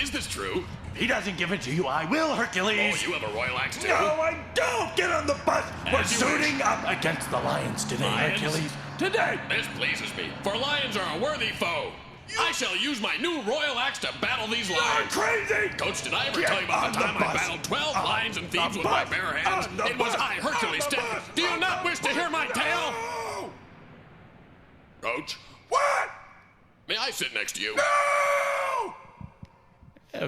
Is this true? If he doesn't give it to you, I will, Hercules. Oh, you have a royal axe too? No, I don't! Get on the bus! We're As you suiting wish. up against the Lions today, Lions? Hercules. Today! This pleases me, for lions are a worthy foe. I shall use my new royal axe to battle these You're lions. crazy! Coach, did I ever Get tell you about the on time the I bus. battled 12 lions and thieves the with my bus. bare hands? On the It was bus. I, Hercules, On the did. bus. Do you not wish to hear my tale? No! Coach, What? may I sit next to you? No! That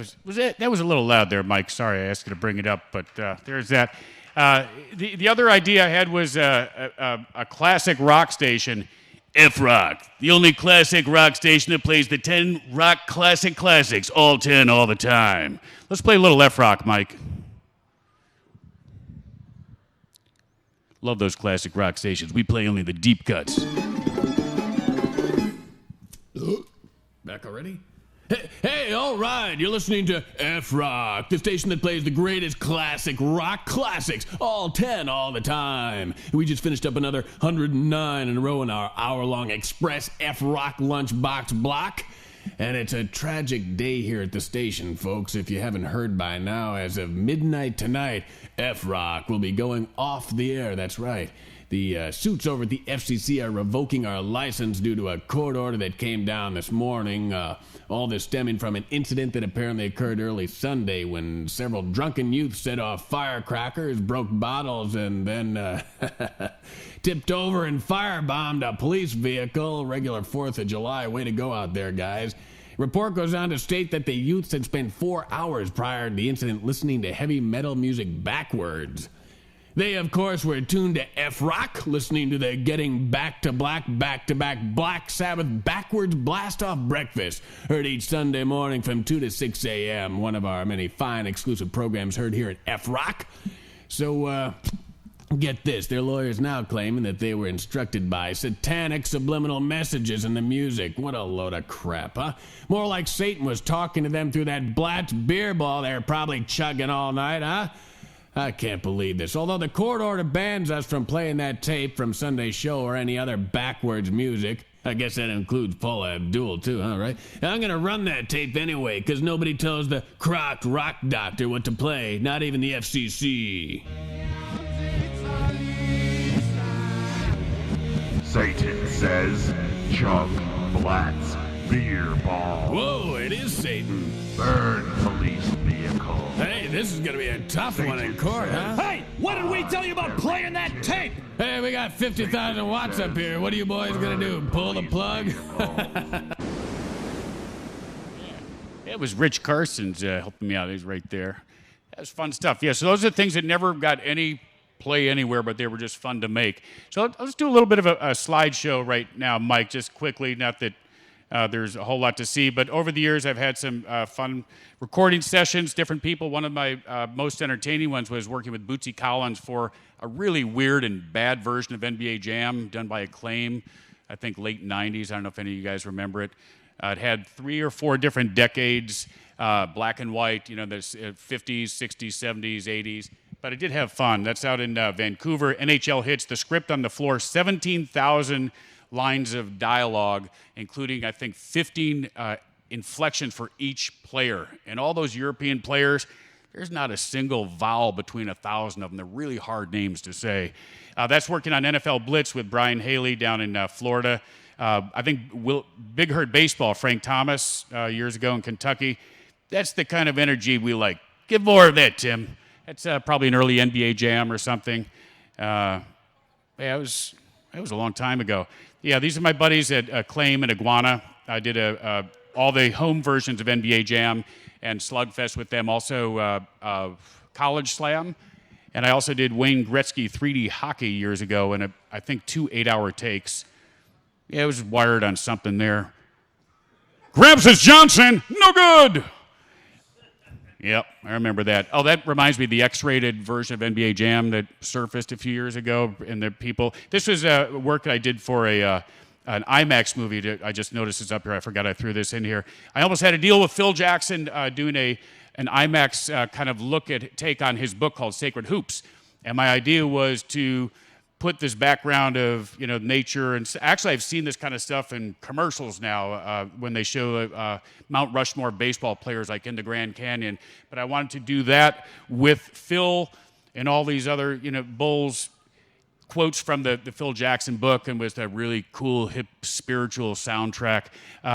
was a little loud there, Mike. Sorry, I asked you to bring it up, but there's that. The other idea I had was a classic rock station, F-Rock, the only classic rock station that plays the 10 rock classics, all 10 all the time. Let's play a little F-Rock, Mike. Love those classic rock stations. We play only the deep cuts. Back already? Hey, all right, you're listening to F-Rock, the station that plays the greatest classic rock classics, all 10 all the time. We just finished up another 109 in a row in our hour-long Express F-Rock lunchbox block. And it's a tragic day here at the station, folks. If you haven't heard by now, as of midnight tonight, F-Rock will be going off the air, that's right. The suits over at the FCC are revoking our license due to a court order that came down this morning. All this stemming from an incident that apparently occurred early Sunday when several drunken youths set off firecrackers, broke bottles, and then tipped over and firebombed a police vehicle. Regular 4th of July. Way to go out there, guys. Report goes on to state that the youths had spent 4 hours prior to the incident listening to heavy metal music backwards. They, of course, were tuned to F-Rock, listening to the Getting Back to Black, back-to-back Black Sabbath backwards blast-off breakfast, heard each Sunday morning from 2 to 6 a.m., one of our many fine exclusive programs heard here at F-Rock. So, get this, their lawyers now claiming that they were instructed by satanic subliminal messages in the music. What a load of crap, huh? More like Satan was talking to them through that Blatz beer ball they were probably chugging all night, huh? I can't believe this. Although the court order bans us from playing that tape from Sunday's show or any other backwards music. I guess that includes Paula Abdul, too, huh, right? I'm gonna run that tape anyway, because nobody tells the crocked rock doctor what to play, not even the FCC. Satan says, chug Blatz beer ball. Whoa, it is Satan. Burn police vehicle. Hey, this is gonna be a tough one in court, huh? Hey, what did we tell you about playing that tape? Hey, we got 50,000 watts up here. What are you boys gonna do? Pull the plug? It was Rich Carson's helping me out. He's right there. That was fun stuff. Yeah, so those are things that never got any play anywhere, but they were just fun to make. So let's do a little bit of a slideshow right now, Mike, just quickly. Not that there's a whole lot to see, but over the years I've had some fun recording sessions, different people. One of my most entertaining ones was working with Bootsy Collins for a really weird and bad version of NBA Jam done by Acclaim, I think late 90s. I don't know if any of you guys remember it. It had 3 or 4 different decades, black and white, you know, there's 50s, 60s, 70s, 80s. But I did have fun. That's out in Vancouver. NHL hits the script on the floor, 17,000 lines of dialogue, including, I think, 15 inflections for each player. And all those European players, there's not a single vowel between 1,000 of them. They're really hard names to say. That's working on NFL Blitz with Brian Haley down in Florida. I think Big Hurt Baseball, Frank Thomas, years ago in Kentucky. That's the kind of energy we like. Give more of that, Tim. That's probably an early NBA Jam or something. Yeah, it was a long time ago. Yeah, these are my buddies at Acclaim and Iguana. I did all the home versions of NBA Jam and Slugfest with them. Also, College Slam. And I also did Wayne Gretzky 3D hockey years ago, and I think 2 8-hour takes. Yeah, it was wired on something there. Grabs his Johnson, no good. Yep, I remember that. Oh, that reminds me of the X-rated version of NBA Jam that surfaced a few years ago. And the people, this was work that I did for an IMAX movie. I just noticed it's up here. I forgot I threw this in here. I almost had a deal with Phil Jackson doing an IMAX kind of take on his book called Sacred Hoops. And my idea was to put this background of nature, and actually I've seen this kind of stuff in commercials now when they show Mount Rushmore baseball players like in the Grand Canyon. But I wanted to do that with Phil and all these other Bulls quotes from the Phil Jackson book, and with a really cool hip spiritual soundtrack.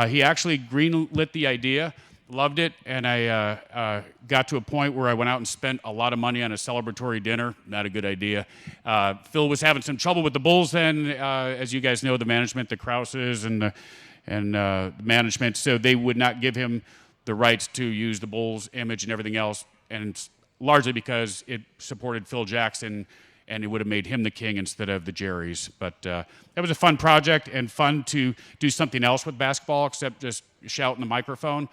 He actually greenlit the idea. Loved it, and I got to a point where I went out and spent a lot of money on a celebratory dinner. Not a good idea. Phil was having some trouble with the Bulls then, as you guys know, the management, the Krauses, and the management, so they would not give him the rights to use the Bulls image and everything else, and largely because it supported Phil Jackson, and it would have made him the king instead of the Jerrys. But that was a fun project, and fun to do something else with basketball except just shout in the microphone.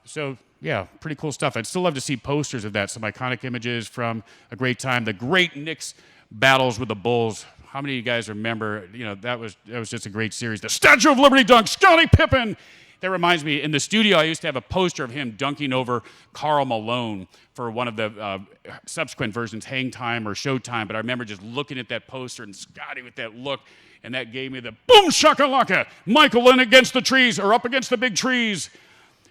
So, yeah, pretty cool stuff. I'd still love to see posters of that, some iconic images from a great time. The great Knicks battles with the Bulls. How many of you guys remember, that was just a great series. The Statue of Liberty dunk, Scottie Pippen. That reminds me, in the studio, I used to have a poster of him dunking over Karl Malone for one of the subsequent versions, Hang Time or Showtime. But I remember just looking at that poster and Scottie with that look, and that gave me the Boomshakalaka. Michael in against the trees, or up against the big trees.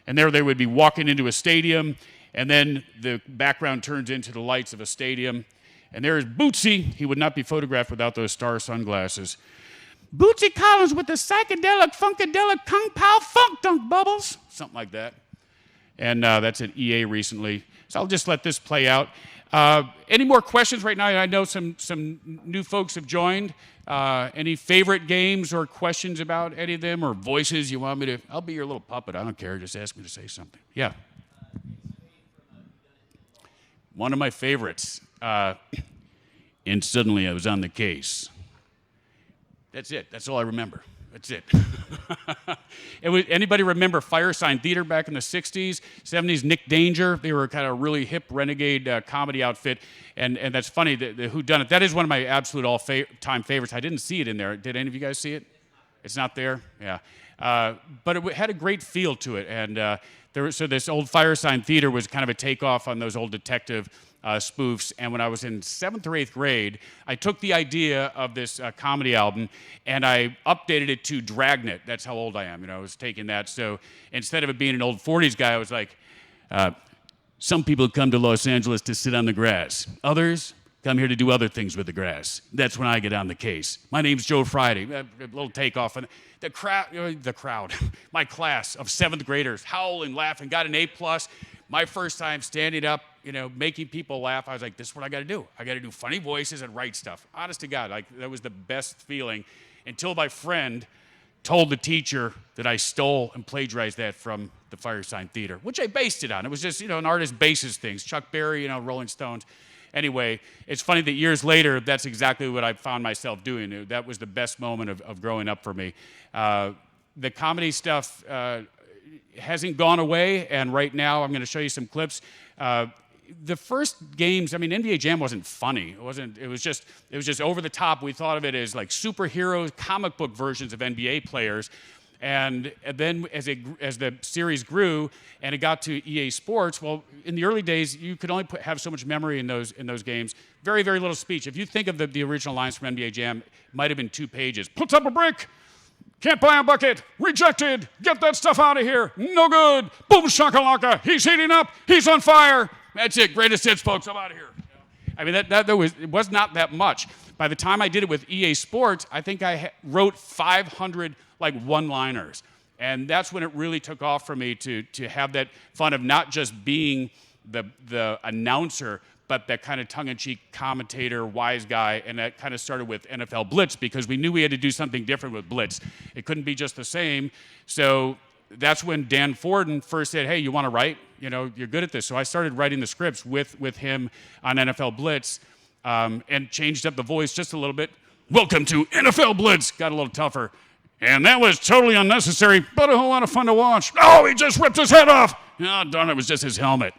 And there they would be walking into a stadium, and then the background turns into the lights of a stadium. And there's Bootsy. He would not be photographed without those star sunglasses. Bootsy Collins with the psychedelic, funkadelic, kung pao funk dunk bubbles. Something like that. And that's at EA recently. So I'll just let this play out. Any more questions right now? I know some new folks have joined. Any favorite games or questions about any of them, or voices you want me to? I'll be your little puppet. I don't care. Just ask me to say something. Yeah. One of my favorites. And suddenly I was on the case. That's it. That's all I remember. That's it. Anybody remember Firesign Theater back in the 60s, 70s? Nick Danger. They were kind of a really hip renegade comedy outfit. And that's funny, the whodunit. That is one of my absolute all-time favorites. I didn't see it in there. Did any of you guys see it? It's not there? Yeah. But it had a great feel to it. And so this old Firesign Theater was kind of a takeoff on those old detective spoofs. And when I was in 7th or 8th grade, I took the idea of this comedy album and I updated it to Dragnet. That's how old I am. I was taking that. So instead of it being an old 40s guy, I was like, some people come to Los Angeles to sit on the grass. Others come here to do other things with the grass. That's when I get on the case. My name's Joe Friday. A little takeoff. And the crowd, my class of 7th graders, howling, laughing, got an A+. My first time standing up, making people laugh, I was like, this is what I got to do. I got to do funny voices and write stuff. Honest to God, that was the best feeling, until my friend told the teacher that I stole and plagiarized that from the Firesign Theater, which I based it on. It was just, an artist bases things. Chuck Berry, Rolling Stones. Anyway, it's funny that years later, that's exactly what I found myself doing. That was the best moment of growing up for me. The comedy stuff hasn't gone away, and right now I'm going to show you some clips. The first games, NBA Jam wasn't funny. It was just over the top. We thought of it as like superheroes, comic book versions of NBA players. And then as the series grew and it got to EA Sports, well, in the early days, you could only have so much memory in those games. Very, very little speech. If you think of the original lines from NBA Jam, it might have been 2 pages. Puts up a brick. Can't buy a bucket. Rejected. Get that stuff out of here. No good. Boom shakalaka. He's heating up. He's on fire. That's it. Greatest hits, folks. I'm out of here. It was not that much. By the time I did it with EA Sports, I think I wrote 500 one-liners. And that's when it really took off for me to have that fun of not just being the announcer, but that kind of tongue-in-cheek commentator, wise guy, and that kind of started with NFL Blitz, because we knew we had to do something different with Blitz. It couldn't be just the same. So that's when Dan Forden first said, hey, you want to write? You're good at this. So I started writing the scripts with him on NFL Blitz, and changed up the voice just a little bit. Welcome to NFL Blitz. Got a little tougher. And that was totally unnecessary, but a whole lot of fun to watch. Oh, he just ripped his head off. Oh, darn, it was just his helmet.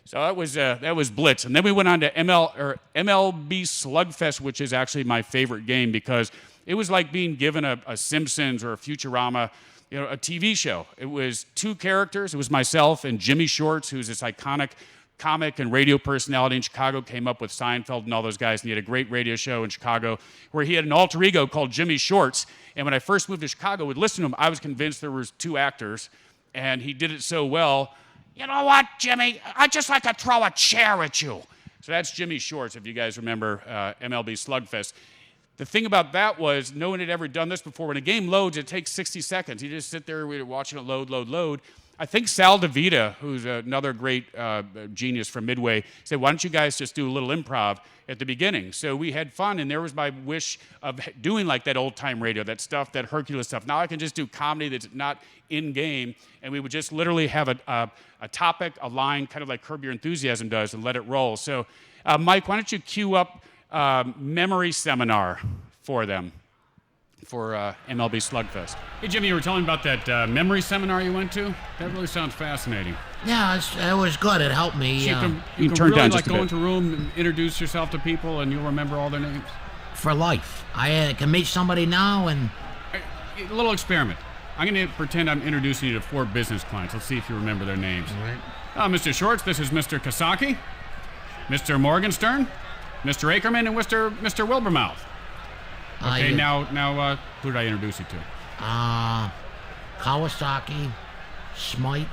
So that was Blitz. And then we went on to MLB Slugfest, which is actually my favorite game, because it was like being given a Simpsons or a Futurama, a TV show. It was 2 characters. It was myself and Jimmy Shorts, who's this iconic comic and radio personality in Chicago, came up with Seinfeld and all those guys, and he had a great radio show in Chicago where he had an alter ego called Jimmy Shorts. And when I first moved to Chicago, I would listen to him. I was convinced there was 2 actors, and he did it so well. You know what, Jimmy? I'd just like to throw a chair at you. So that's Jimmy Shorts, if you guys remember MLB Slugfest. The thing about that was no one had ever done this before. When a game loads, it takes 60 seconds. You just sit there, we're watching it load. I think Sal DeVita, who's another great genius from Midway, said, why don't you guys just do a little improv at the beginning? So we had fun, and there was my wish of doing like that old-time radio, that stuff, that Hercules stuff. Now I can just do comedy that's not in-game, and we would just literally have a topic, a line, kind of like Curb Your Enthusiasm does, and let it roll. So, Mike, why don't you cue up memory seminar for them for MLB Slugfest. Hey, Jimmy, you were telling me about that memory seminar you went to? That really sounds fascinating. Yeah, it was good. It helped me. So you can turn really down like just a go bit. into a room and introduce yourself to people and you'll remember all their names? For life. I can meet somebody now and... A little experiment. I'm going to pretend I'm introducing you to 4 business clients. Let's see if you remember their names. All right. Mr. Shorts, this is Mr. Kasaki, Mr. Morgenstern, Mr. Ackerman, and Mr. Wilbermouth. Okay, now, who did I introduce you to? Kawasaki, Smite,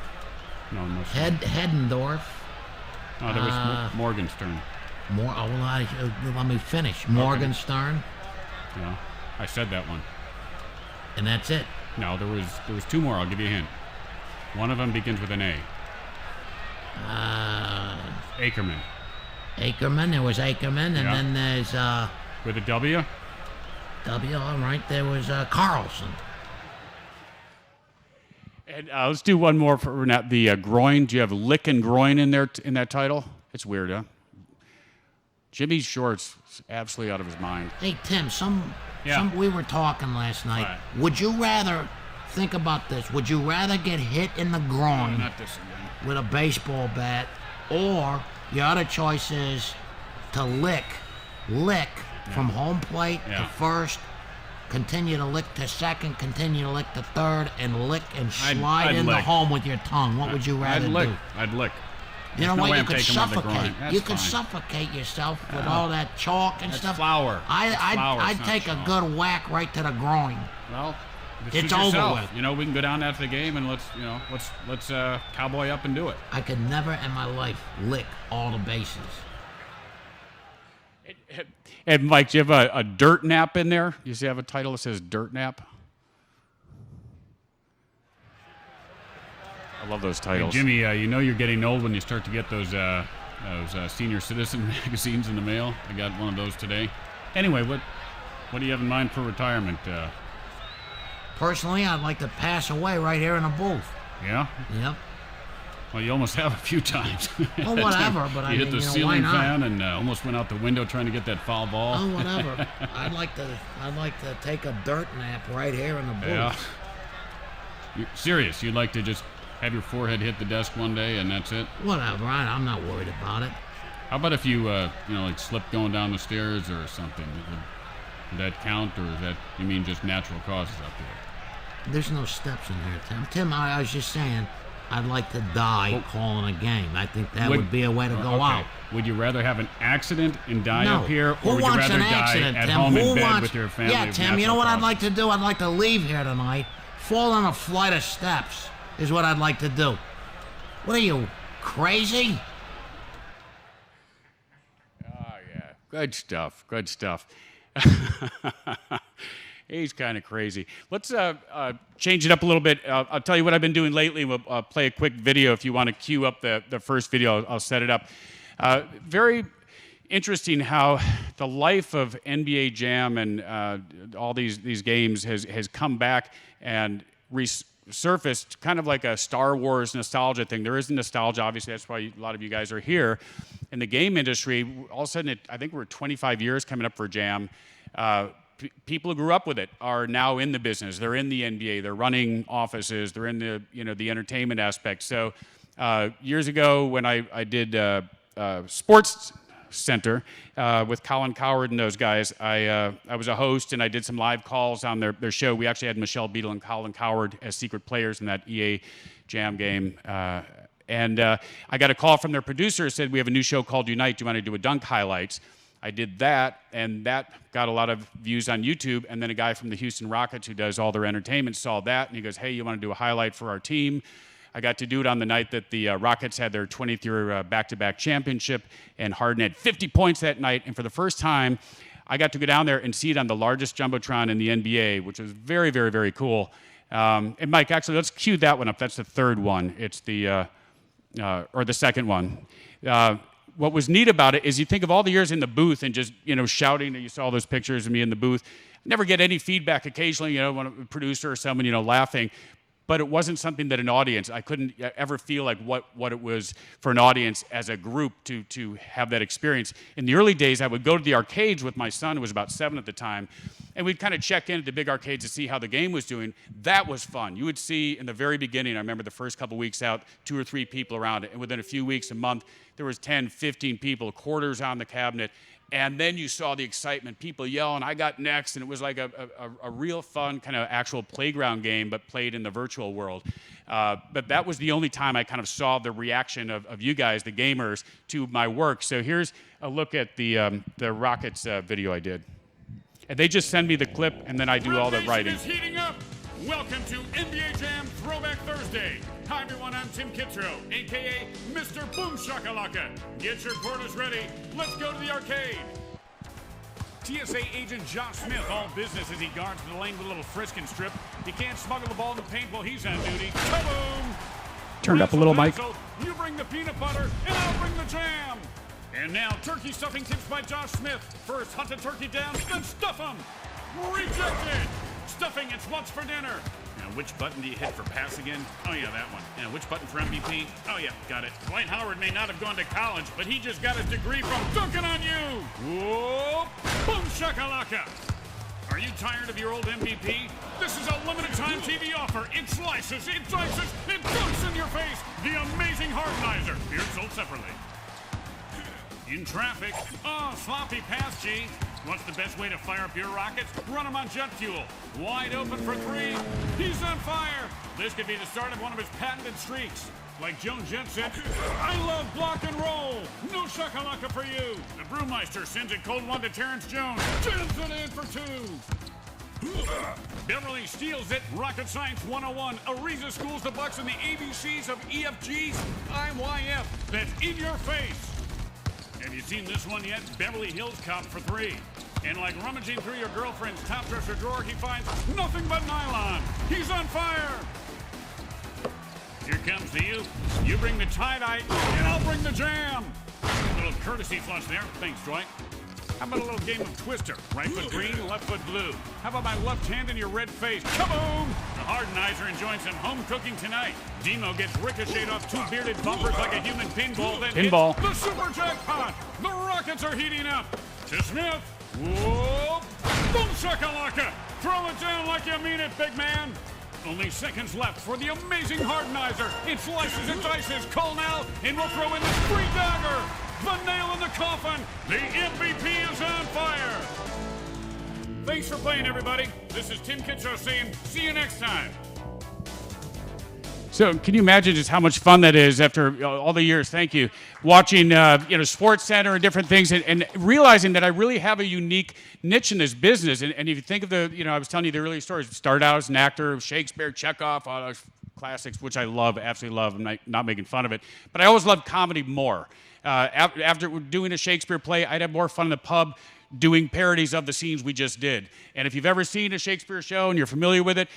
No. Heddendorf. Oh, there was Morgenstern. Let me finish. Morgenstern, Yeah, I said that one. and that's it. No, there was 2 more. I'll give you a hint. One of them begins with an A. Ackerman. Ackerman, there was Ackerman, and Yeah. then there's With a W? W. All right, there was Carlson. And let's do one more for now. The groin. Do you have lick and groin in there in that title? It's weird, huh? Jimmy Shorts is absolutely out of his mind. Hey Tim, Yeah. we were talking last night. Right. Would you rather think about this? Would you rather get hit in the groin Not this again. with a baseball bat, or your other choice is to lick from home plate to Yeah. first, continue to lick to second, continue to lick to third, and lick and slide I'd into lick. home with your tongue? What would you rather do? I'd lick. You know There's no what? way You I'm could taking him with the groin. suffocate. That's You could fine. suffocate yourself with all that chalk and That's stuff. flour. That's flour, I'd it's not take a chalk. good whack right to the groin. Well, It's suit over yourself. with. You know, we can go down after the game and let's cowboy up and do it. I could never in my life lick all the bases. And Mike, do you have a dirt nap in there? You see, have a title that says dirt nap. I love those Hey, titles. Jimmy, you know you're getting old when you start to get those senior citizen magazines in the mail. I got one of those today. Anyway, what do you have in mind for retirement? Personally, I'd like to pass away right here in a booth. Yeah? Yep. Well, you almost have a few times. Well, whatever, but I you mean, hit the why ceiling not? fan and almost went out the window trying to get that foul ball. Oh, whatever. I'd like to take a dirt nap right here in the booth. Yeah. You're serious? You'd like to just have your forehead hit the desk one day and that's it? Whatever. I'm not worried about it. How about if you, like slip going down the stairs or something? Would that count, or is that, you mean just natural causes up there? There's no steps in here, Tim. Tim, I was just saying, I'd like to die calling a game. I think that would be a way to go okay. out. Would you rather have an accident and die No. up here, Who or would you wants rather an die accident, at Tim? home in Who bed wants... with your family? Yeah, of Tim, you know natural what I'd causes? like to do? I'd like to leave here tonight, fall on a flight of steps, is what I'd like to do. What are you, crazy? Oh, yeah. Good stuff. Good stuff. He's kind of crazy. Let's change it up a little bit. I'll tell you what I've been doing lately. We'll play a quick video. If you want to queue up the first video, I'll set it up. Very interesting how the life of NBA Jam and all these games has come back and resurfaced kind of like a Star Wars nostalgia thing. There is nostalgia, obviously. That's why a lot of you guys are here. In the game industry, all of a sudden, I think we're 25 years coming up for Jam. People who grew up with it are now in the business. They're in the NBA. They're running offices. They're in the entertainment aspect. So years ago, when I did Sports Center with Colin Cowherd and those guys, I was a host and I did some live calls on their show. We actually had Michelle Beadle and Colin Cowherd as secret players in that EA Jam game. And I got a call from their producer, said, we have a new show called Unite. Do you want to do a dunk highlights? I did that, and that got a lot of views on YouTube. And then a guy from the Houston Rockets who does all their entertainment saw that, and he goes, hey, you want to do a highlight for our team? I got to do it on the night that the Rockets had their 20th year back-to-back championship, and Harden had 50 points that night. And for the first time, I got to go down there and see it on the largest Jumbotron in the NBA, which was very, very, very cool. And Mike, actually, let's cue that one up. That's the third one. It's the, or the second one. What was neat about it is you think of all the years in the booth and just, shouting, and you saw those pictures of me in the booth. Never get any feedback. Occasionally, when a producer or someone, laughing. But it wasn't something that an audience, I couldn't ever feel like what it was for an audience as a group to have that experience. In the early days, I would go to the arcades with my son, who was about 7 at the time, and we'd kind of check in at the big arcades to see how the game was doing. That was fun. You would see in the very beginning, I remember the first couple weeks out, 2 or 3 people around it, and within a few weeks, a month, there was 10, 15 people, quarters on the cabinet. And then you saw the excitement, people yelling, I got next, and it was like a real fun kind of actual playground game, but played in the virtual world. But that was the only time I kind of saw the reaction of you guys, the gamers, to my work. So here's a look at the Rockets video I did. And they just send me the clip, and then I do all the writing. Is heating up. Welcome to NBA Jam Throwback Thursday. Hi everyone, I'm Tim Kitzrow, aka Mr. Boomshakalaka. Get your quarters ready. Let's go to the arcade. TSA agent Josh Smith, all business as he guards the lane with a little frisk and strip. He can't smuggle the ball in the paint while he's on duty. Kaboom! Turned up a little, Mike. You bring the peanut butter, and I'll bring the jam. And now, turkey stuffing tips by Josh Smith. First, hunt the turkey down, then stuff him. Rejected. Stuffing, it's what's for dinner. Now, which button do you hit for pass again? Oh, yeah, that one. And which button for MVP? Oh, yeah, got it. Dwight Howard may not have gone to college, but he just got his degree from dunking on you. Whoa! Boomshakalaka! Are you tired of your old MVP? This is a limited-time TV offer. It slices, it dices, it dunks in your face. The amazing Hardenizer. Beer sold separately. In traffic. Oh, sloppy pass, G. What's the best way to fire up your rockets? Run them on jet fuel. Wide open for 3. He's on fire. This could be the start of one of his patented streaks. Like Joan Jett said, I love block and roll. No shakalaka for you. The Brewmeister sends a cold one to Terrence Jones. Jams it in for 2. Beverly steals it. Rocket Science 101. Ariza schools the Bucks in the ABCs of EFGs. IYF. That's in your face. Have you seen this one yet? Beverly Hills Cop for 3. And like rummaging through your girlfriend's top dresser drawer, he finds nothing but nylon. He's on fire. Here comes to you. You bring the tie-dye, and I'll bring the jam. A little courtesy flush there. Thanks, Dwight. How about a little game of Twister? Right foot green, left foot blue. How about my left hand in your red face? Kaboom! The Hardenizer enjoying some home cooking tonight. Demo gets ricocheted off 2 bearded bumpers like a human pinball. Then Pinball. hits the super jackpot. The Rockets are heating up. To Smith. Whoa! Boomshakalaka! Throw it down like you mean it, big man. Only seconds left for the amazing Hardenizer. It slices and dices. Call now, and we'll throw in the free dagger. The nail in the coffin. The MVP is on fire. Thanks for playing, everybody. This is Tim Kitzrow saying, see you next time. So can you imagine just how much fun that is after all the years, thank you, watching Sports Center and different things and realizing that I really have a unique niche in this business. And if you think of I was telling you the earlier stories, started out as an actor, Shakespeare, Chekhov, all those classics, which I love, absolutely love. I'm not making fun of it. But I always loved comedy more. After doing a Shakespeare play, I'd have more fun in the pub doing parodies of the scenes we just did. And if you've ever seen a Shakespeare show and you're familiar with it,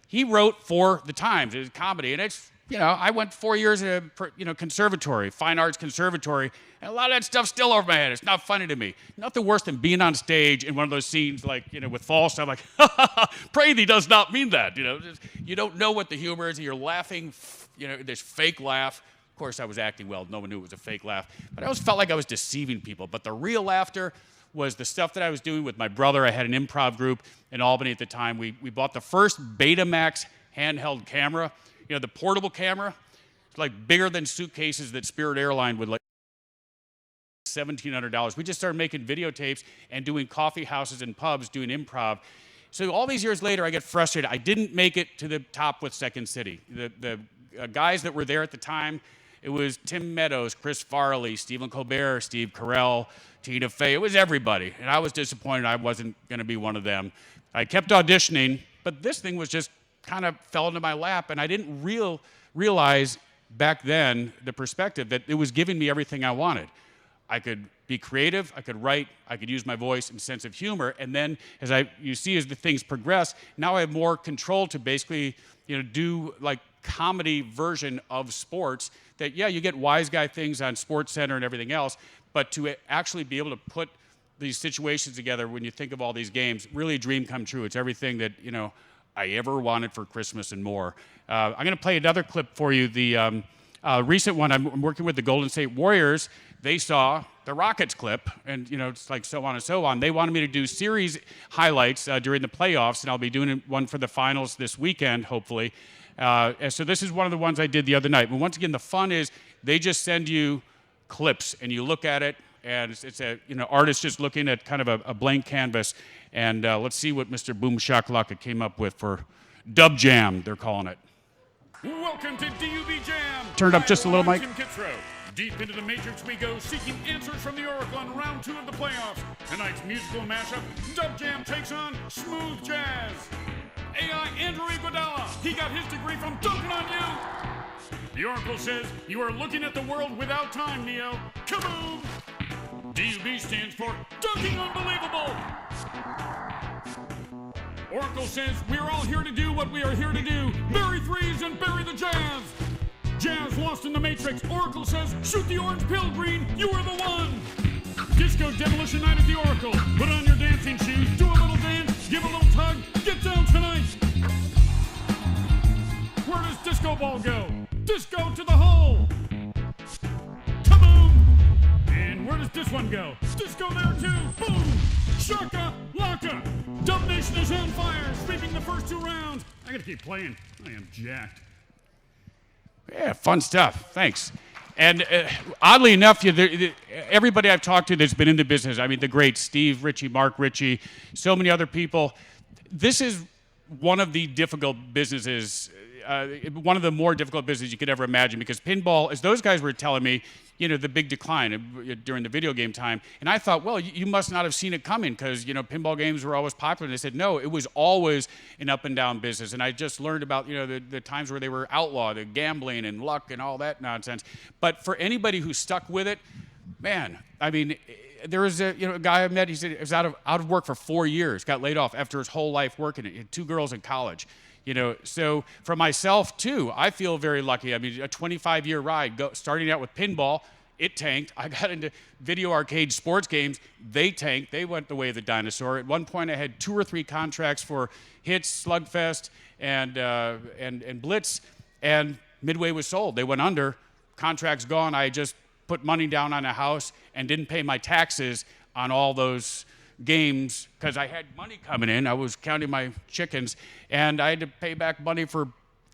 he wrote for the Times. It was comedy, and it's I went 4 years at a conservatory, fine arts conservatory, and a lot of that stuff's still over my head. It's not funny to me. Nothing worse than being on stage in one of those scenes like with false stuff like, pray thee does not mean that. You don't know what the humor is, and you're laughing. This fake laugh. Of course, I was acting well. No one knew it was a fake laugh, but I always felt like I was deceiving people. But the real laughter was the stuff that I was doing with my brother. I had an improv group in Albany at the time. We bought the first Betamax handheld camera, the portable camera. It's like bigger than suitcases that Spirit Airline would like. $1,700. We just started making videotapes and doing coffee houses and pubs, doing improv. So all these years later, I get frustrated. I didn't make it to the top with Second City. The guys that were there at the time, It was Tim Meadows, Chris Farley, Stephen Colbert, Steve Carell, Tina Fey. It was everybody. And I was disappointed I wasn't going to be one of them. I kept auditioning, but this thing was just kind of fell into my lap, and I didn't realize back then the perspective that it was giving me everything I wanted. I could be creative, I could write, I could use my voice and sense of humor, and then you see as the things progress, now I have more control to basically do like comedy version of sports that, yeah, you get wise guy things on Sports Center and everything else, but to actually be able to put these situations together when you think of all these games, really a dream come true. It's everything that I ever wanted for Christmas and more. I'm going to play another clip for you. The recent one, I'm working with the Golden State Warriors. They saw the Rockets clip, and it's like so on and so on. They wanted me to do series highlights during the playoffs, and I'll be doing one for the finals this weekend, hopefully. And so this is one of the ones I did the other night. But once again, the fun is they just send you clips, and you look at it, and it's a artist just looking at kind of a blank canvas. And let's see what Mr. Boomshakalaka came up with for Dub Jam, they're calling it. Welcome to DUB Jam. Turn it up just a little, Mike. I'm Kitzrow. Deep into the Matrix we go, seeking answers from the Oracle on round 2 of the playoffs. Tonight's musical mashup, Dub Jam takes on Smooth Jazz. AI Andrew Iguodala, he got his degree from dunking on you. The Oracle says, you are looking at the world without time, Neo. Kaboom! DUB stands for Dunking Unbelievable. Oracle says, we're all here to do what we are here to do. Bury threes and bury the Jazz. Jazz lost in the Matrix. Oracle says, shoot the orange pill, Green. You are the one. Disco Demolition Night at the Oracle. Put on your dancing shoes. Do a little dance. Give a little tug. Get down tonight. Where does Disco Ball go? Disco to the hole. Kaboom. And where does this one go? Disco there too. Boom. Shakalaka. Dub Nation is on fire. Sweeping the first 2 rounds. I gotta keep playing. I am jacked. Yeah, fun stuff. Thanks. And oddly enough, everybody I've talked to that's been in the business, I mean, the great Steve Ritchie, Mark Ritchie, so many other people, this is one of the difficult businesses, one of the more difficult businesses you could ever imagine, because pinball, as those guys were telling me, the big decline during the video game time. And I thought, well, you must not have seen it coming because, pinball games were always popular. And they said, no, it was always an up and down business. And I just learned about, the times where they were outlawed, the gambling and luck and all that nonsense. But for anybody who stuck with it, man, I mean, there was a guy I met, he said he was out of work for 4 years, got laid off after his whole life working. He had 2 girls in college. So for myself too, I feel very lucky. I mean, a 25-year ride, starting out with pinball, it tanked. I got into video arcade sports games, they tanked. They went the way of the dinosaur. At one point, I had 2 or 3 contracts for Hits, Slugfest, and Blitz, and Midway was sold. They went under, contracts gone. I just put money down on a house and didn't pay my taxes on all those games because I had money coming in. I was counting my chickens, and I had to pay back money for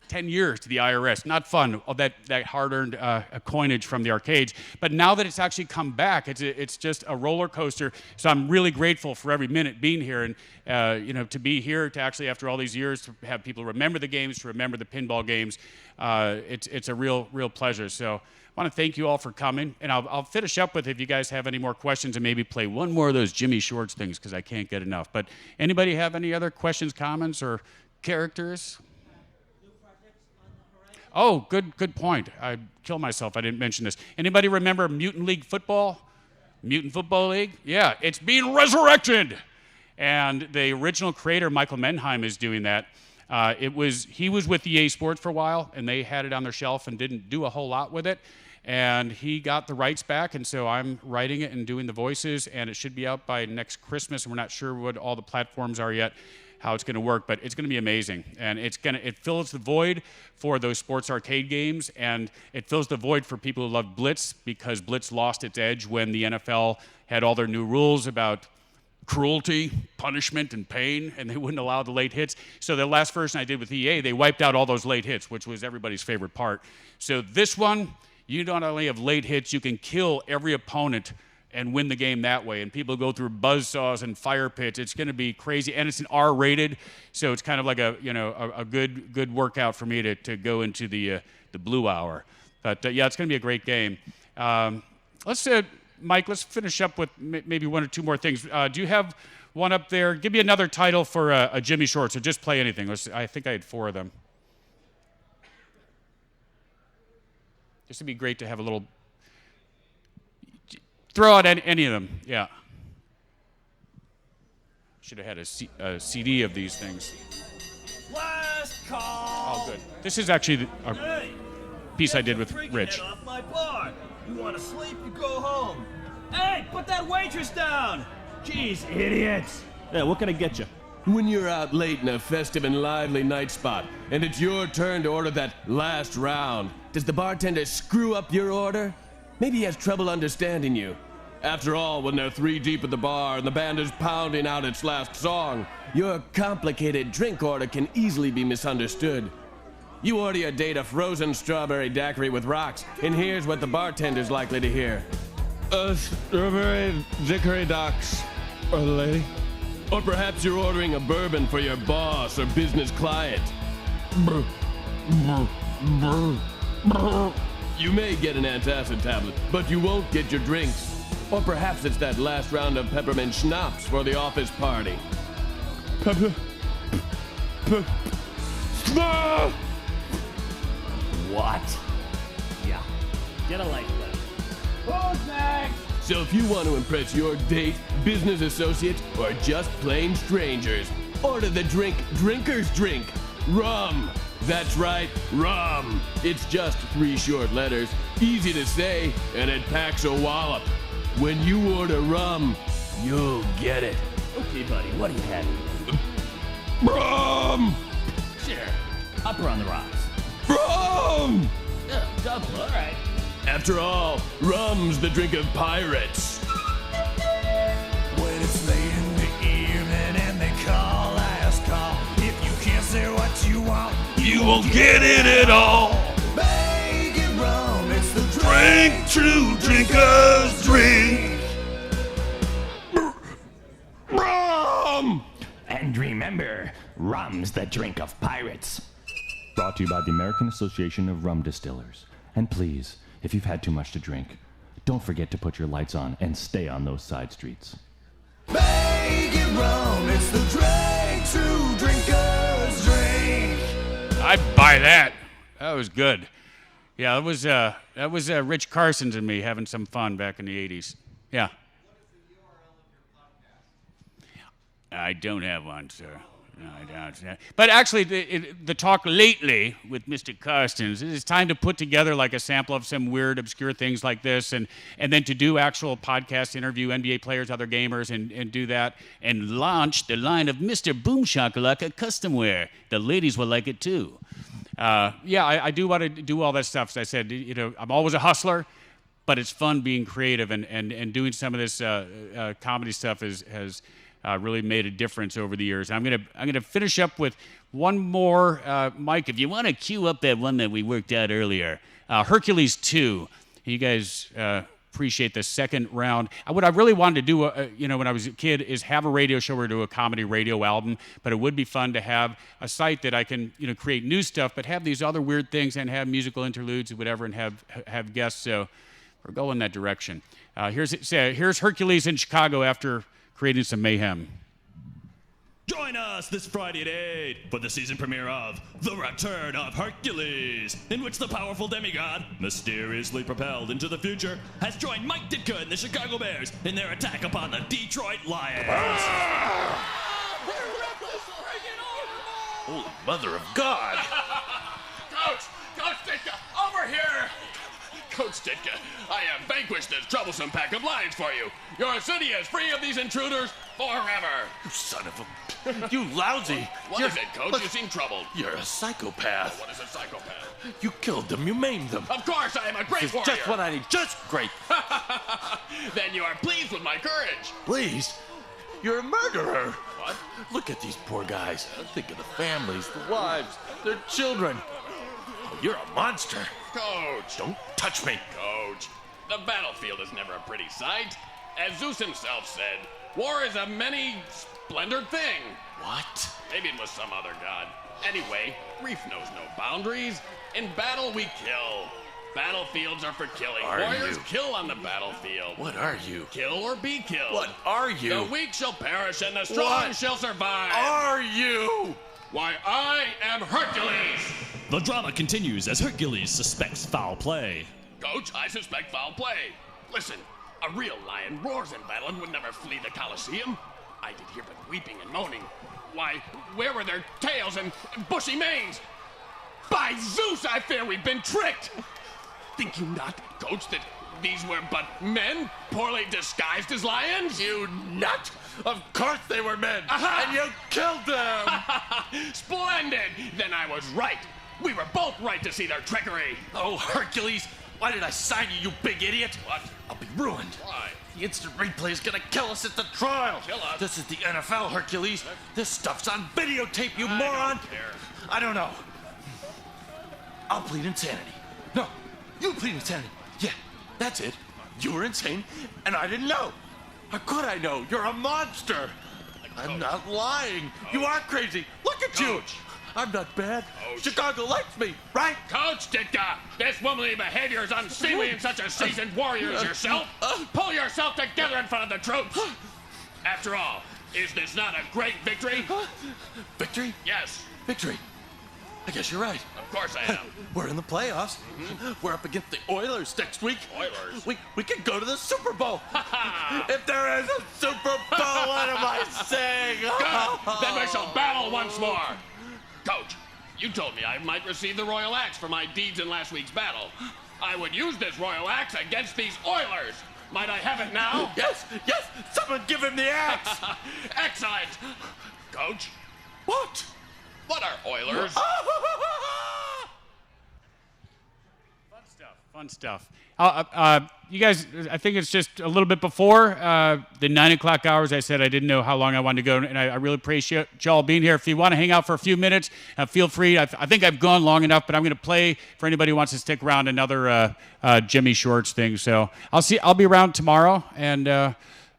10 years to the IRS. Not fun, all that hard-earned coinage from the arcades. But now that it's actually come back, it's just a roller coaster. So I'm really grateful for every minute being here, and to be here, to actually, after all these years, to have people remember the games, to remember the pinball games. It's a real pleasure. So I want to thank you all for coming, and I'll finish up with, if you guys have any more questions, and maybe play one more of those Jimmy Shorts things, because I can't get enough. But anybody have any other questions, comments, or characters? Oh, good point. I killed myself. I didn't mention this. Anybody remember Mutant League Football? Mutant Football League? Yeah, it's being resurrected. And the original creator, Michael Menheim, is doing that. He was with EA Sports for a while, and they had it on their shelf and didn't do a whole lot with it. And he got the rights back, and so I'm writing it and doing the voices, and it should be out by next Christmas, and we're not sure what all the platforms are yet, how it's going to work, but it's going to be amazing. And it fills the void for those sports arcade games, and it fills the void for people who love Blitz, because Blitz lost its edge when the NFL had all their new rules about cruelty, punishment, and pain, and they wouldn't allow the late hits. So the last version I did with EA, they wiped out all those late hits, which was everybody's favorite part. So this one, you not only have late hits, you can kill every opponent and win the game that way. And people go through buzzsaws and fire pits. It's going to be crazy, and it's an R-rated, so it's kind of like a good workout for me to go into the blue hour. But yeah, it's going to be a great game. Mike, let's finish up with maybe one or two more things. Do you have one up there? Give me another title for a Jimmy Shorts, or just play anything. I think I had 4 of them. This would be great to have a little. Throw out any of them. Yeah. Should have had a CD of these things. Last call. Oh, good. This is actually a piece I did with Rich. Off my bar. You want to sleep? You go home. Hey, put that waitress down. Jeez, idiots. Yeah, what can I get you? When you're out late in a festive and lively night spot, and it's your turn to order that last round, does the bartender screw up your order? Maybe he has trouble understanding you. After all, when they're 3 deep at the bar and the band is pounding out its last song, your complicated drink order can easily be misunderstood. You order your date a frozen strawberry daiquiri with rocks, and here's what the bartender's likely to hear. Strawberry daiquiri docks, or the lady? Or perhaps you're ordering a bourbon for your boss or business client. You may get an antacid tablet, but you won't get your drinks. Or perhaps it's that last round of peppermint schnapps for the office party. What? Yeah. Get a life left. Who's next? So if you want to impress your date, business associates, or just plain strangers, order the drinker's drink. Rum. That's right, rum. It's just 3 short letters, easy to say, and it packs a wallop. When you order rum, you'll get it. Okay, buddy, what do you have? Rum! Sure. Upper on the rocks. Rum! Double, all right. After all, rum's the drink of pirates. When it's late in the evening and they call last call, if you can't say what you want, You won't get it at all. make it rum. It's the Drink, true drinkers drink. Rum! And remember, rum's the drink of pirates. Brought to you by the American Association of Rum Distillers. And please, if you've had too much to drink, don't forget to put your lights on and stay on those side streets. Make it rum. It's the drink, true drinkers drink. I buy that. That was good. Yeah, that was Rich Carson's and me having some fun back in the 80s. Yeah. I don't have one, sir. No, I don't. But actually, the talk lately with Mr. Carstens, it is time to put together like a sample of some weird, obscure things like this, and then to do actual podcast interview NBA players, other gamers, and do that, and launch the line of Mr. Boomshakalaka custom wear. The ladies will like it too. I do want to do all that stuff. As I said, I'm always a hustler, but it's fun being creative, and doing some of this comedy stuff has really made a difference over the years. I'm gonna finish up with one more. Mike, if you want to cue up that one that we worked out earlier, Hercules 2. You guys appreciate the second round. What I really wanted to do, when I was a kid, is have a radio show or do a comedy radio album. But it would be fun to have a site that I can, create new stuff, but have these other weird things and have musical interludes or whatever, and have guests. So we're going that direction. Here's Hercules in Chicago after creating some mayhem. Join us this Friday at 8 for the season premiere of The Return of Hercules, in which the powerful demigod, mysteriously propelled into the future, has joined Mike Ditka and the Chicago Bears in their attack upon the Detroit Lions. Holy mother of God! Coach Ditka, over here! Coach Ditka, I have vanquished this troublesome pack of lions for you. Your city is free of these intruders forever. You son of a... You lousy! What is it, Coach? You seem troubled. You're a psychopath. What is a psychopath? You killed them. You maimed them. Of course, I am a great This is warrior. just what I need. Just great. Then you are pleased with my courage. Please. You're a murderer. What? Look at these poor guys. Think of the families, the wives, their children. You're a monster. Coach. Don't touch me. Coach, the battlefield is never a pretty sight. As Zeus himself said, war is a many splendored thing. What? Maybe it was some other god. Anyway, grief knows no boundaries. In battle, we kill. Battlefields are for killing. Are Warriors you? kill on the battlefield. What are you? Kill or be killed. What are you? The weak shall perish and the strong What shall survive. are you? Why, I am Hercules. The drama continues as Hercules suspects foul play. Coach, I suspect foul play. Listen, a real lion roars in battle and would never flee the Colosseum. I did hear but weeping and moaning. Why, where were their tails and bushy manes? By Zeus, I fear we've been tricked. Think you not, Coach, that these were but men, poorly disguised as lions? You nut! Of course they were men! Aha! And you killed them! Splendid! Then I was right. We were both right to see their trickery. Oh, Hercules! Why did I sign you, you big idiot? What? I'll be ruined. Why? The instant replay is gonna kill us at the trial. Kill us? This is the NFL, Hercules. This stuff's on videotape, you I moron. don't care. I don't know. I'll plead insanity. No, you plead insanity. Yeah, that's it. You were insane, and I didn't know. How could I know? You're a monster. I'm not lying. You are crazy. Look at you. Coach. I'm not bad. Coach. Chicago likes me, right? Coach Ditka, this womanly behavior is unseemly in such a seasoned warrior as yourself. Pull yourself together in front of the troops. After all, is this not a great victory? Victory? Yes, Victory. I guess you're right. of course I am. We're in the playoffs. We're up against the Oilers next week. Oilers? We can go to the Super Bowl. If there is a Super Bowl, what am I saying? Good. Then we shall battle once more. Coach, you told me I might receive the royal axe for my deeds in last week's battle. I would use this royal axe against these Oilers. Might I have it now? Yes, someone give him the axe. Excellent. Coach, What? what are Oilers? Fun stuff. You guys, I think it's just a little bit before the 9 o'clock hours. I said I didn't know how long I wanted to go, and I really appreciate y'all being here. If you want to hang out for a few minutes, feel free. I think I've gone long enough, but I'm going to play for anybody who wants to stick around another Jimmy Shorts thing. So I'll be around tomorrow, and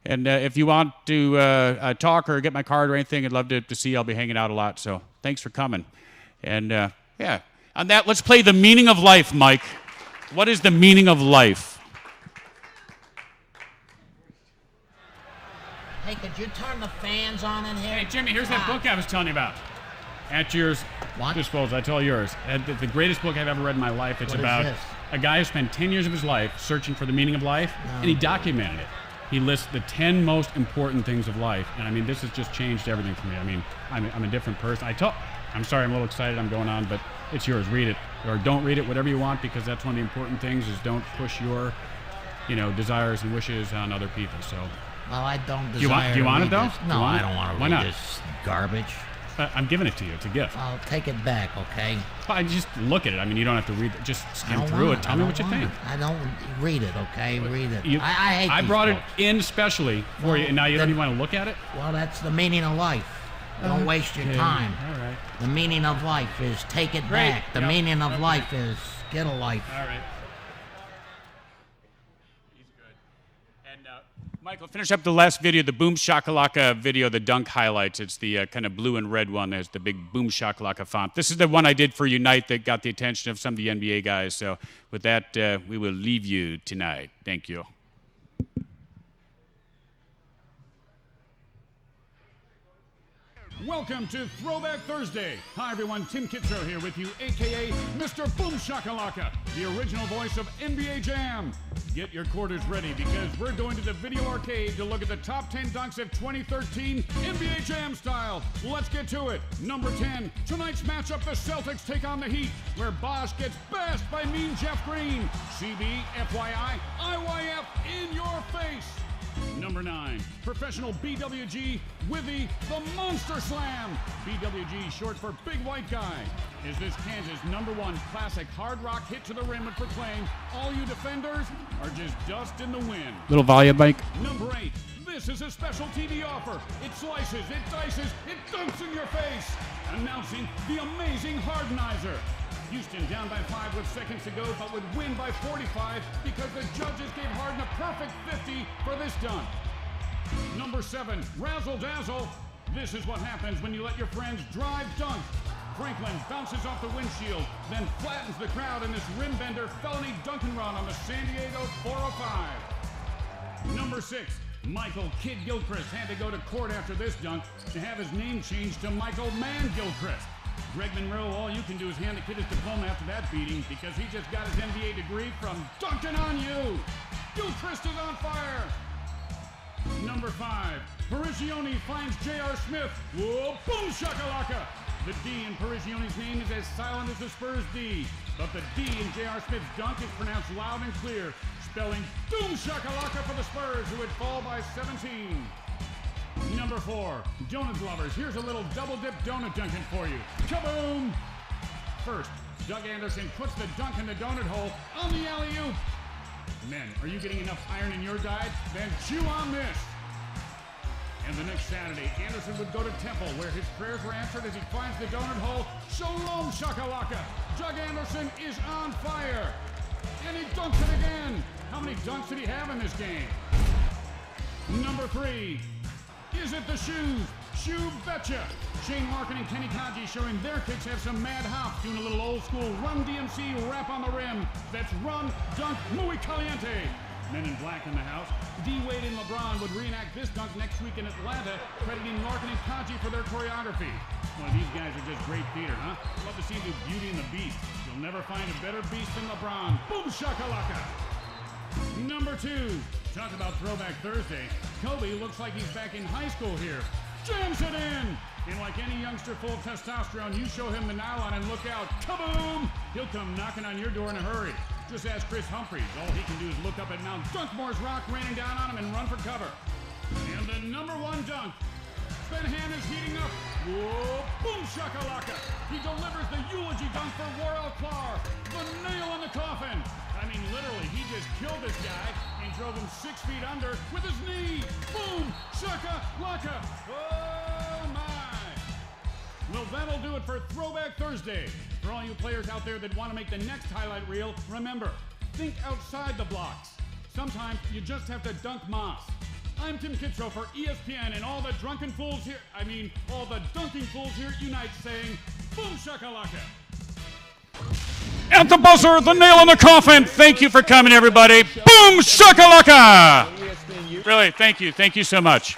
if you want to talk or get my card or anything, I'd love to see you. I'll be hanging out a lot. So thanks for coming. And yeah, on that, let's play The Meaning of Life, Mike. What is the meaning of life? Hey, could you turn the fans on in here? Hey, Jimmy, here's that book I was telling you about. At your disposal, I tell yours. The greatest book I've ever read in my life. It's What is about this? a guy who spent 10 years of his life searching for the meaning of life, and he documented it. He lists the 10 most important things of life, and I mean, this has just changed everything for me. I mean, I'm a different person. I'm sorry, I'm a little excited. I'm going on, but it's yours. Read it, or don't read it, whatever you want, because that's one of the important things. Is don't push your, desires and wishes on other people. So. Well, I don't desire. Do you want it though? this. No, I don't want to Why read not? this garbage. I'm giving it to you. It's a gift. I'll take it back, okay? I just look at it. I mean, you don't have to read it. Just I skim don't through want it. Tell me what you want think. it. I don't read it, okay? Read it. I hate I these brought it books. in specially for you, and now you don't then- even want to look at it? Well, that's the meaning of life. Don't waste your time. All right. The meaning of life is take it Great. back. The Yep. meaning of life is get a life. All right. He's good. And Michael, finish up the last video, the Boomshakalaka video, the dunk highlights. It's the kind of blue and red one. There's the big Boomshakalaka font. This is the one I did for Unite that got the attention of some of the NBA guys. So with that, we will leave you tonight. Thank you. Welcome to Throwback Thursday. Hi everyone, Tim Kitzrow here with you, aka Mr. Boomshakalaka, the original voice of NBA Jam. Get your quarters ready because we're going to the video arcade to look at the top 10 dunks of 2013 NBA Jam style. Let's get to it. Number 10, tonight's matchup, the Celtics take on the Heat, where Bosch gets bashed by Mean Jeff Green. CB, FYI, IYF in your face. Number 9, professional BWG Withy the Monster Slam. BWG short for Big White Guy. Is this Kansas #1 classic hard rock hit to the rim and proclaim all you defenders are just dust in the wind. Little volume, Mike. Number 8, this is a special TV offer. It slices, it dices, it dunks in your face. Announcing the amazing Hardenizer. Houston down by 5 with seconds to go, but would win by 45 because the judges gave Harden a perfect 50 for this dunk. Number 7, Razzle Dazzle. This is what happens when you let your friends drive dunk. Franklin bounces off the windshield, then flattens the crowd in this rim bender felony dunk and run on the San Diego 405. Number 6, Michael Kid Gilchrist had to go to court after this dunk to have his name changed to Michael Man Gilchrist. Greg Monroe, all you can do is hand the kid his diploma after that beating because he just got his MBA degree from dunking on you. Gilchrist is on fire. Number 5, Parisione finds J.R. Smith. Whoa, Boomshakalaka! The D in Parisione's name is as silent as the Spurs D, but the D in J.R. Smith's dunk is pronounced loud and clear, spelling Boomshakalaka for the Spurs, who would fall by 17. Number 4, donut lovers, here's a little double-dip donut dunking for you. Kaboom! First, Doug Anderson puts the dunk in the donut hole on the alley-oop. Men, are you getting enough iron in your diet? Then chew on this. And the next Saturday, Anderson would go to Temple, where his prayers were answered as he finds the donut hole. Shalom Shakalaka! Doug Anderson is on fire! And he dunks it again! How many dunks did he have in this game? Number 3, is it the shoes? Shoe betcha! Shane Larkin and Kenny Kaji showing their kicks have some mad hops, doing a little old school Run DMC rap on the rim. That's Run, Dunk, Muy Caliente. Men in black in the house. D-Wade and LeBron would reenact this dunk next week in Atlanta, crediting Larkin and Kaji for their choreography. Well, these guys are just great theater, huh? Love to see him do Beauty and the Beast. You'll never find a better beast than LeBron. Boom shakalaka! Number 2, talk about Throwback Thursday. Kobe looks like he's back in high school here. Jams it in! And like any youngster full of testosterone, you show him the nylon and look out. Kaboom! He'll come knocking on your door in a hurry. Just ask Chris Humphreys. All he can do is look up at Mount Dunkmore's rock raining down on him and run for cover. And the number 1 dunk. Benham is heating up. Whoa, boom shakalaka. He delivers the eulogy dunk for Warrell Clark. The nail in the coffin. I mean, literally, he just killed this guy and drove him 6 feet under with his knee. Boom shakalaka. Oh, my. Well, that'll do it for Throwback Thursday. For all you players out there that want to make the next highlight reel, remember, think outside the blocks. Sometimes you just have to dunk moss. I'm Tim Kitzrow for ESPN, and all the drunken fools here, all the dunking fools here unite saying, Boom Shakalaka. At the buzzer, the nail in the coffin. Thank you for coming, everybody. Boom Shakalaka! Really, thank you. Thank you so much.